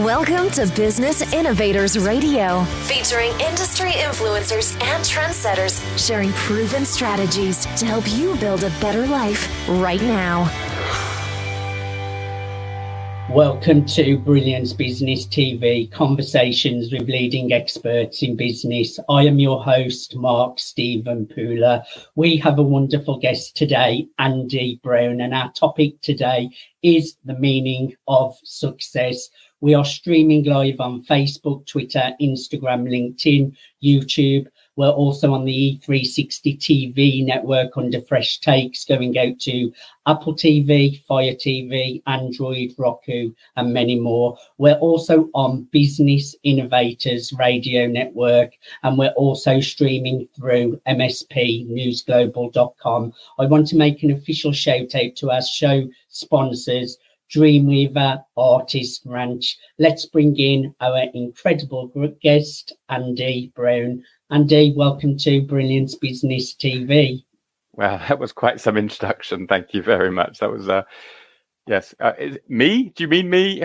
Welcome to Business Innovators Radio, featuring industry influencers and trendsetters sharing proven strategies to help you build a better life right now. Welcome to Brilliance Business TV, conversations with leading experts in business. I am your host, Mark Stephen Pooler. We have a wonderful guest today, Andy Brown, and our topic today is the meaning of success. We are streaming live on Facebook, Twitter, Instagram, LinkedIn, YouTube. We're also on the E360 TV network under Fresh Takes, going out to Apple TV, Fire TV, Android, Roku, and many more. We're also on Business Innovators Radio Network, and we're also streaming through mspnewsglobal.com. I want to make an official shout out to our show sponsors, Dreamweaver Artist Ranch. Let's bring in our incredible guest, Andy Brown. Andy, welcome to Brilliance Business TV. Well, that was quite some introduction. Thank you very much. That was, yes. Is it me? Do you mean me?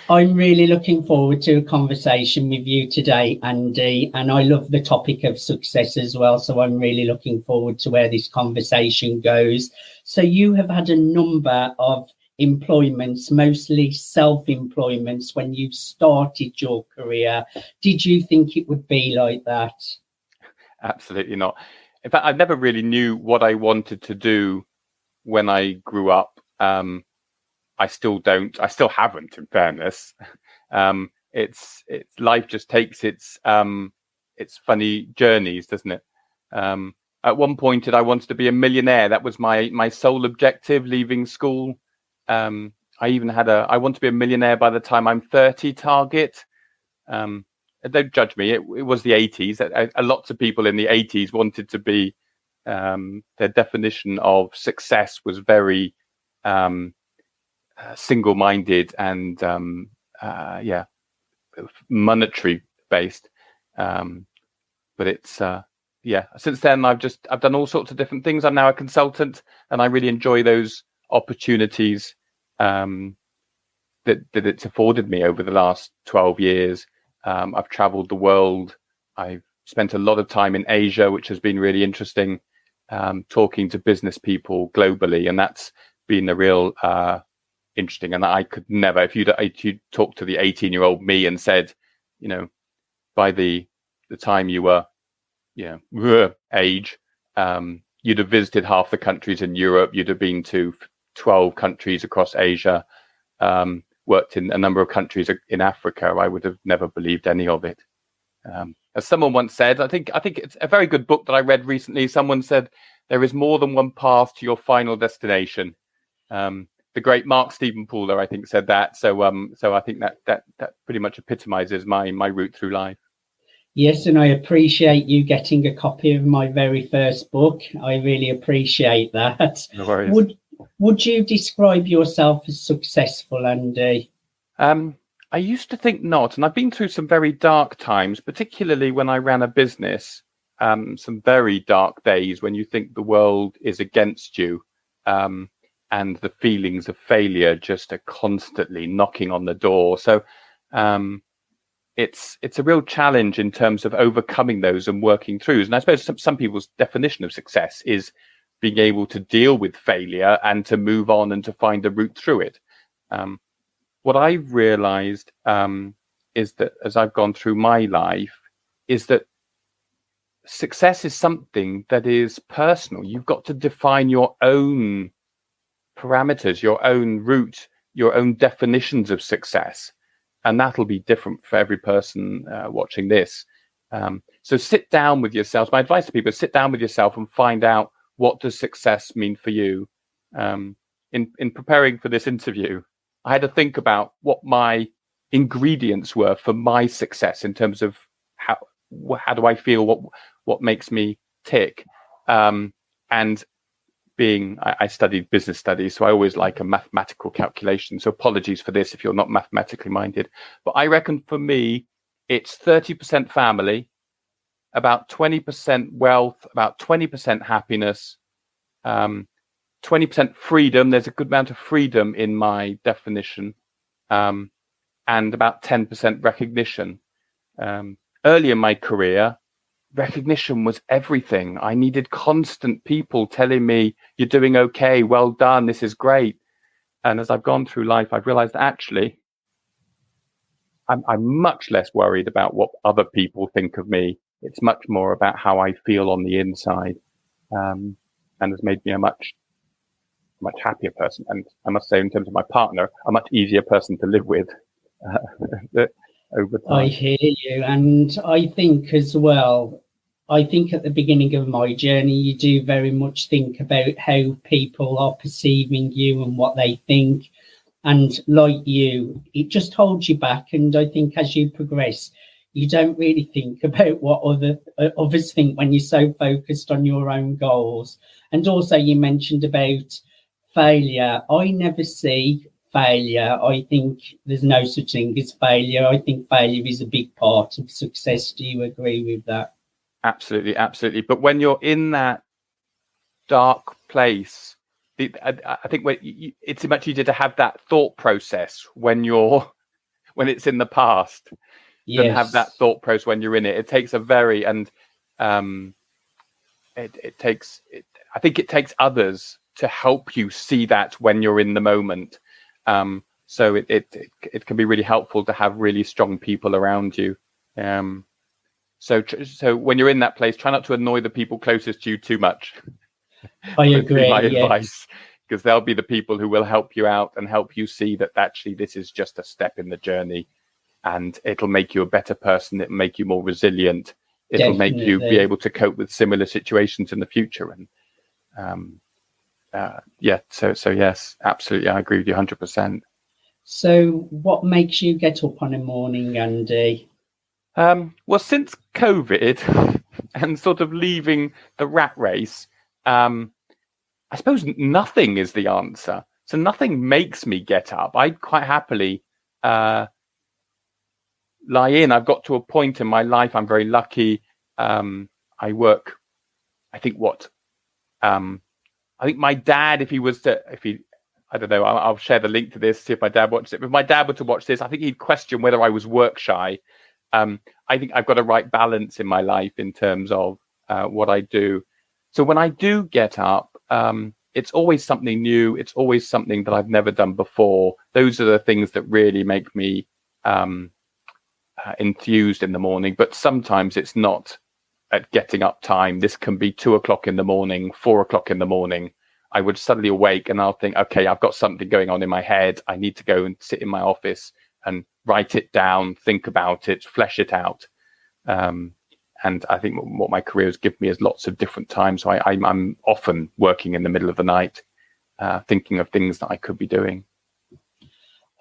I'm really looking forward to a conversation with you today, Andy, and I love the topic of success as well. So I'm really looking forward to where this conversation goes. So you have had a number of employments, mostly self-employments, when you started your career. Did you think it would be like that? Absolutely not. In fact, I never really knew what I wanted to do when I grew up. I still don't. I still haven't, in fairness. It's life just takes its funny journeys, doesn't it? At one point, I wanted to be a millionaire. That was my sole objective, leaving school. I even had I want to be a millionaire by the time I'm 30 target. Don't judge me. It was the 80s. A lots of people in the 80s wanted to be, their definition of success was very single-minded and monetary based. But it's since then I've done all sorts of different things. I'm now a consultant, and I really enjoy those opportunities that it's afforded me over the last 12 years. I've traveled the world. I've spent a lot of time in Asia, which has been really interesting, talking to business people globally, and that's been a real interesting. And I could never, if you'd talked to the 18-year-old me and said, by the time you were age, you'd have visited half the countries in Europe, you'd have been to 12 countries across Asia, worked in a number of countries in Africa, I would have never believed any of it. As someone once said, I think it's a very good book that I read recently. Someone said, there is more than one path to your final destination. The great Mark Stephen Pooler, I think, said that. So I think that pretty much epitomizes my route through life. Yes, and I appreciate you getting a copy of my very first book. I really appreciate that. No worries. Would you describe yourself as successful, Andy? I used to think not, and I've been through some very dark times, particularly when I ran a business. Some very dark days when you think the world is against you, and the feelings of failure just are constantly knocking on the door. So it's a real challenge in terms of overcoming those and working through. And I suppose some people's definition of success is being able to deal with failure and to move on and to find a route through it. What I've realized is that as I've gone through my life, is that success is something that is personal. You've got to define your own parameters, your own route, your own definitions of success. And that'll be different for every person watching this. So sit down with yourselves. My advice to people is sit down with yourself and find out, what does success mean for you? In preparing for this interview, I had to think about what my ingredients were for my success in terms of how do I feel, what makes me tick. And I studied business studies, so I always like a mathematical calculation. So apologies for this if you're not mathematically minded. But I reckon for me, it's 30% family, about 20% wealth, about 20% happiness, 20% freedom. There's a good amount of freedom in my definition. and about 10% recognition. Early in my career, recognition was everything. I needed constant people telling me, "You're doing okay, well done, this is great." And as I've gone through life, I've realized that actually I'm much less worried about what other people think of me. It's much more about how I feel on the inside, and has made me a much happier person. And I must say, in terms of my partner, a much easier person to live with over time. I hear you. And I think as well, I think at the beginning of my journey, you do very much think about how people are perceiving you and what they think. And like you, it just holds you back. And I think as you progress, you don't really think about what others think when you're so focused on your own goals. And also you mentioned about failure. I never see failure. I think there's no such thing as failure. I think failure is a big part of success. Do you agree with that? Absolutely. But when you're in that dark place, I think it's much easier to have that thought process when it's in the past, than have that thought process when you're in it. It takes a very I think it takes others to help you see that when you're in the moment. So it can be really helpful to have really strong people around you. So when you're in that place, try not to annoy the people closest to you too much. I agree. My advice, because they'll be the people who will help you out and help you see that actually this is just a step in the journey, and it'll make you a better person. It'll make you more resilient. It'll make you be able to cope with similar situations in the future. And so yes, absolutely, I agree with you 100%. So what makes you get up on a morning, Andy? Well, since COVID and sort of leaving the rat race, I suppose nothing is the answer. So nothing makes me get up. I quite happily lie in. I've got to a point in my life, I'm very lucky. I work, I think my dad, I don't know, I'll share the link to this, see if my dad watches it. But if my dad were to watch this, I think he'd question whether I was work shy. I think I've got a right balance in my life in terms of what I do. So when I do get up, it's always something new. It's always something that I've never done before. Those are the things that really make me enthused in the morning. But sometimes it's not at getting up time. This can be 2:00 in the morning, 4:00 in the morning. I would suddenly awake and I'll think, okay, I've got something going on in my head. I need to go and sit in my office and write it down, think about it, flesh it out. And I think what my career has given me is lots of different times. So I'm often working in the middle of the night, thinking of things that I could be doing.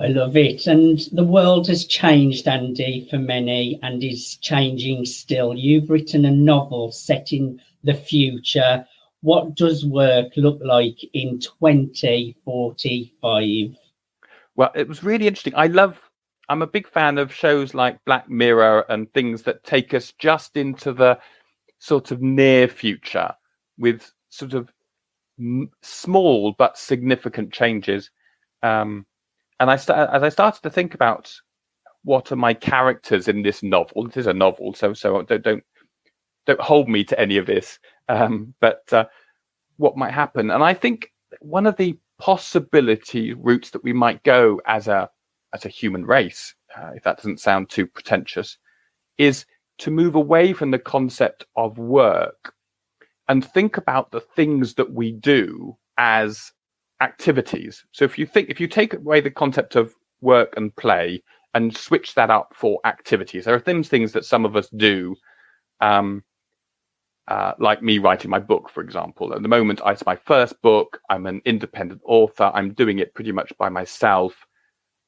I love it. And the world has changed, Andy, for many, and is changing still. You've written a novel set in the future. What does work look like in 2045? Well, it was really interesting. I'm a big fan of shows like Black Mirror and things that take us just into the sort of near future with sort of small but significant changes. And as I started to think about what are my characters in this novel, it is a novel, so don't hold me to any of this, but what might happen. And I think one of the possibility routes that we might go as a human race, if that doesn't sound too pretentious, is to move away from the concept of work and think about the things that we do as activities. So if you take away the concept of work and play and switch that up for activities, there are things that some of us do, like me writing my book, for example. At the moment, it's my first book. I'm an independent author. I'm doing it pretty much by myself.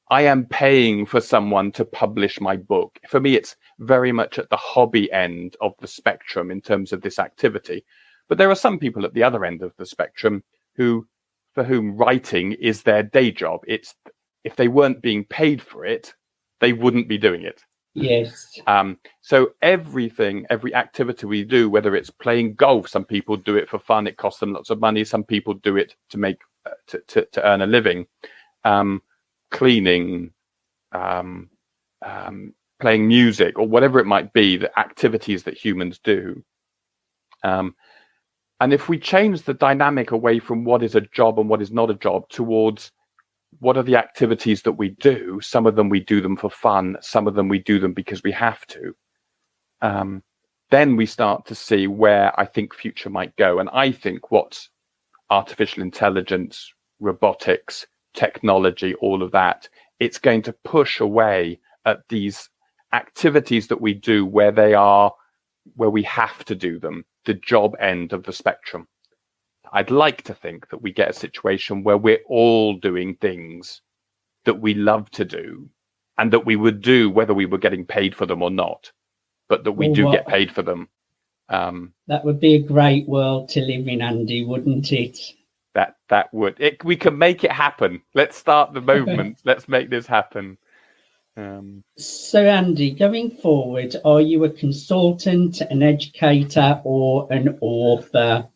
I am paying for someone to publish my book. For me, it's very much at the hobby end of the spectrum in terms of this activity. But there are some people at the other end of the spectrum for whom writing is their day job. If they weren't being paid for it, they wouldn't be doing it. Yes. So every activity we do, whether it's playing golf, some people do it for fun. It costs them lots of money. Some people do it to make to earn a living. Cleaning, um, playing music, or whatever it might be, the activities that humans do. And if we change the dynamic away from what is a job and what is not a job towards what are the activities that we do, some of them we do them for fun, some of them we do them because we have to, then we start to see where I think future might go. And I think what artificial intelligence, robotics, technology, all of that, it's going to push away at these activities that we do where we have to do them, the job end of the spectrum. I'd like to think that we get a situation where we're all doing things that we love to do and that we would do whether we were getting paid for them or not, but that we do get paid for them. That would be a great world to live in, Andy, wouldn't it? That would. We can make it happen. Let's start the movement. Let's make this happen. So, Andy, going forward, are you a consultant, an educator, or an author?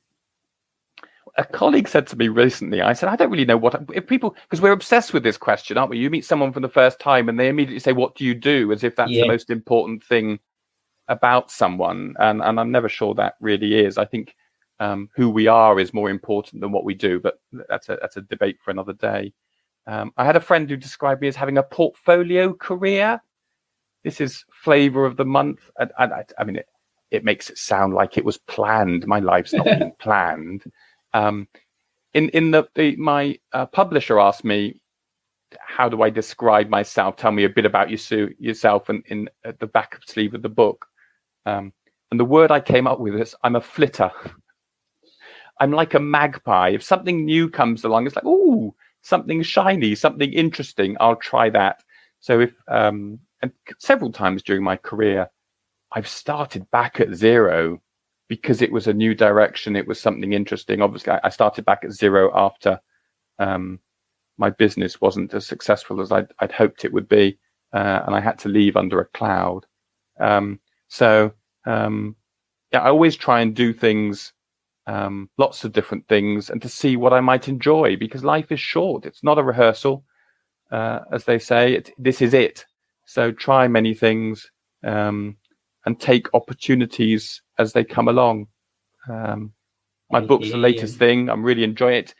A colleague said to me recently, I said, I don't really know if people, because we're obsessed with this question, aren't we? You meet someone for the first time and they immediately say, what do you do? As if that's the most important thing about someone. And I'm never sure that really is. I think who we are is more important than what we do, but that's a debate for another day. I had a friend who described me as having a portfolio career. This is flavor of the month. I mean, it makes it sound like it was planned. My life's not been planned. My publisher asked me, how do I describe myself? Tell me a bit about yourself, and at the back of sleeve of the book. And the word I came up with is, I'm a flitter. I'm like a magpie. If something new comes along, it's like, ooh, something shiny, something interesting. I'll try that. So and several times during my career, I've started back at zero because it was a new direction. It was something interesting. Obviously, I started back at zero after my business wasn't as successful as I'd hoped it would be, and I had to leave under a cloud. I always try and do things, lots of different things, and to see what I might enjoy, because life is short. It's not a rehearsal, as they say. This is it. So try many things and take opportunities as they come along. My book's the latest thing. I'm really enjoying it.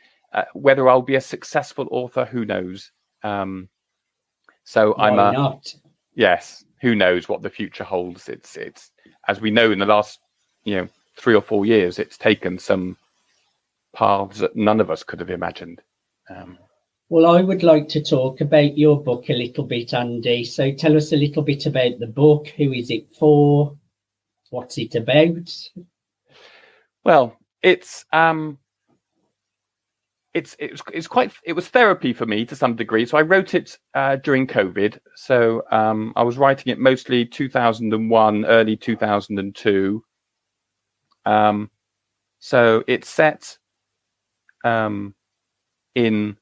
Whether I'll be a successful author, who knows? Yes, who knows what the future holds? It's as we know, in the last 3 or 4 years, it's taken some paths that none of us could have imagined. Well, I would like to talk about your book a little bit, Andy. So tell us a little bit about the book. Who is it for? What's it about? Well, it was therapy for me to some degree. So I wrote it during COVID. So I was writing it mostly 2001, early 2002. So it's set in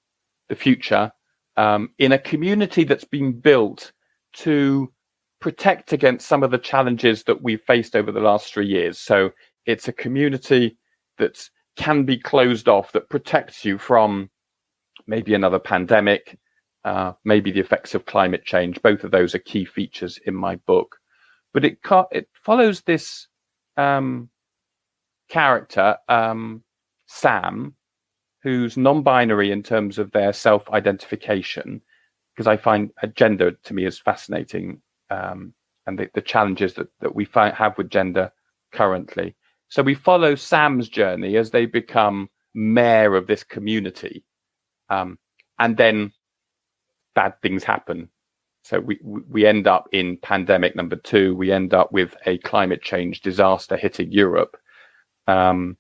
the future, in a community that's been built to protect against some of the challenges that we've faced over the last 3 years. So it's a community that can be closed off, that protects you from maybe another pandemic, maybe the effects of climate change. Both of those are key features in my book. But it follows this character, Sam, who's non-binary in terms of their self-identification, because I find gender to me is fascinating, and the challenges that we have with gender currently. So we follow Sam's journey as they become mayor of this community, and then bad things happen. So we end up in pandemic number 2. We end up with a climate change disaster hitting Europe, and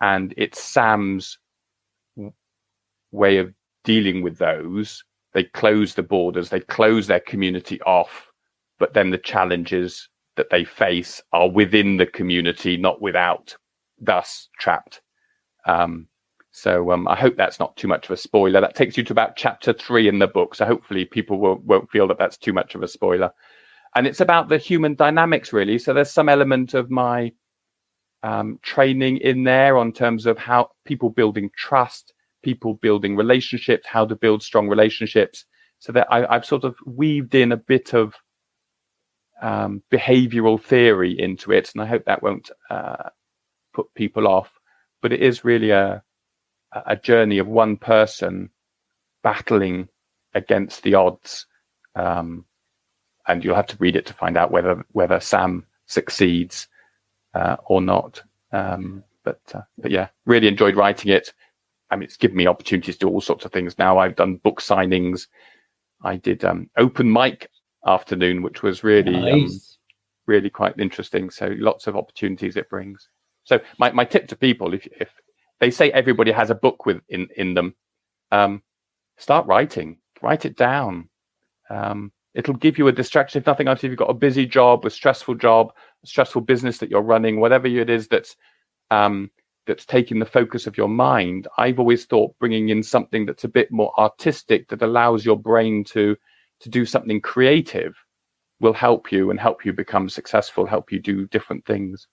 it's Sam's way of dealing with those. They close the borders, they close their community off, but then the challenges that they face are within the community, not without, thus trapped. I hope that's not too much of a spoiler. That takes you to about chapter 3 in the book, so hopefully people won't feel that that's too much of a spoiler. And it's about the human dynamics, really. So there's some element of my training in there on terms of how people building trust, people building relationships, how to build strong relationships, So that I've sort of weaved in a bit of behavioral theory into it, and I hope that won't put people off. But it is really a journey of one person battling against the odds, and you'll have to read it to find out whether Sam succeeds or not. But yeah, really enjoyed writing it. I mean, it's given me opportunities to do all sorts of things now. I've done book signings. I did open mic afternoon, which was really nice. Really quite interesting. So lots of opportunities it brings. So my tip to people, if they say everybody has a book in them, start writing. Write it down. It'll give you a distraction. If nothing else, if you've got a busy job, a stressful business that you're running, whatever it is that's taking the focus of your mind, I've always thought bringing in something that's a bit more artistic, that allows your brain to do something creative, will help you become successful, help you do different things.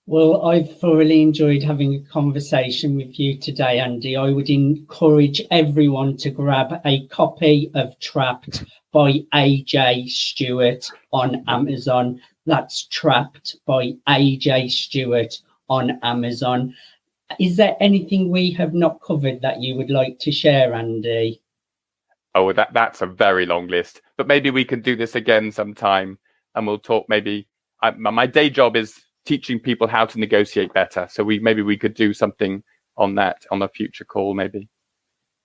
Well, I've thoroughly enjoyed having a conversation with you today, Andy. I would encourage everyone to grab a copy of Trapped by AJ Stuart on Amazon. That's Trapped by AJ Stuart on Amazon. Is there anything we have not covered that you would like to share, Andy? Oh, that's a very long list, but maybe we can do this again sometime, and we'll talk. Maybe my day job is teaching people how to negotiate better, so maybe we could do something on that on a future call, maybe.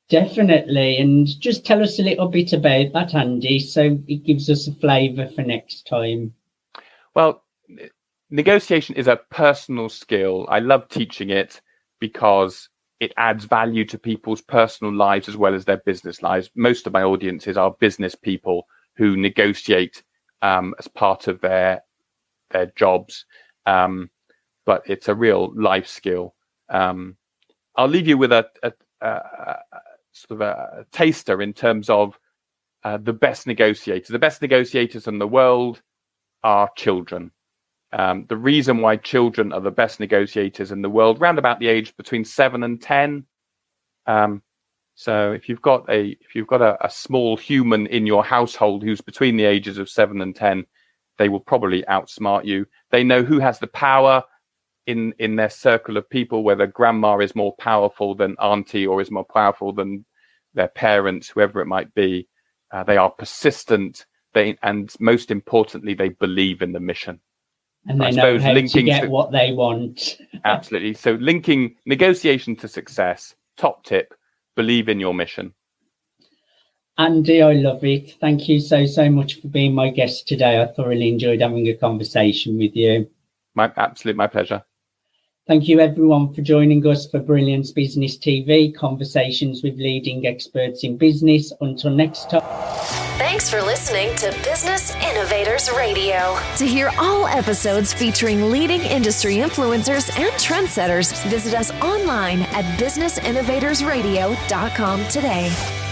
Definitely, and just tell us a little bit about that, Andy, so it gives us a flavour for next time. Well, negotiation is a personal skill. I love teaching it because it adds value to people's personal lives as well as their business lives. Most of my audiences are business people who negotiate as part of their jobs, but it's a real life skill. I'll leave you with a sort of a taster in terms of the best negotiators. The best negotiators in the world are children. The reason why children are the best negotiators in the world, round about the age between 7 and 10. So if you've got a small human in your household who's between the ages of 7 and 10, they will probably outsmart you. They know who has the power in their circle of people, whether grandma is more powerful than auntie or is more powerful than their parents, whoever it might be. They are persistent. And most importantly, they believe in the mission. And they know how to get what they want. Absolutely. So linking negotiation to success, top tip, believe in your mission. Andy, I love it. Thank you so much for being my guest today. I thoroughly enjoyed having a conversation with you. My pleasure. Thank you everyone for joining us for Brilliance Business TV, conversations with leading experts in business. Until next time. Thanks for listening to Business Innovators Radio. To hear all episodes featuring leading industry influencers and trendsetters, visit us online at businessinnovatorsradio.com today.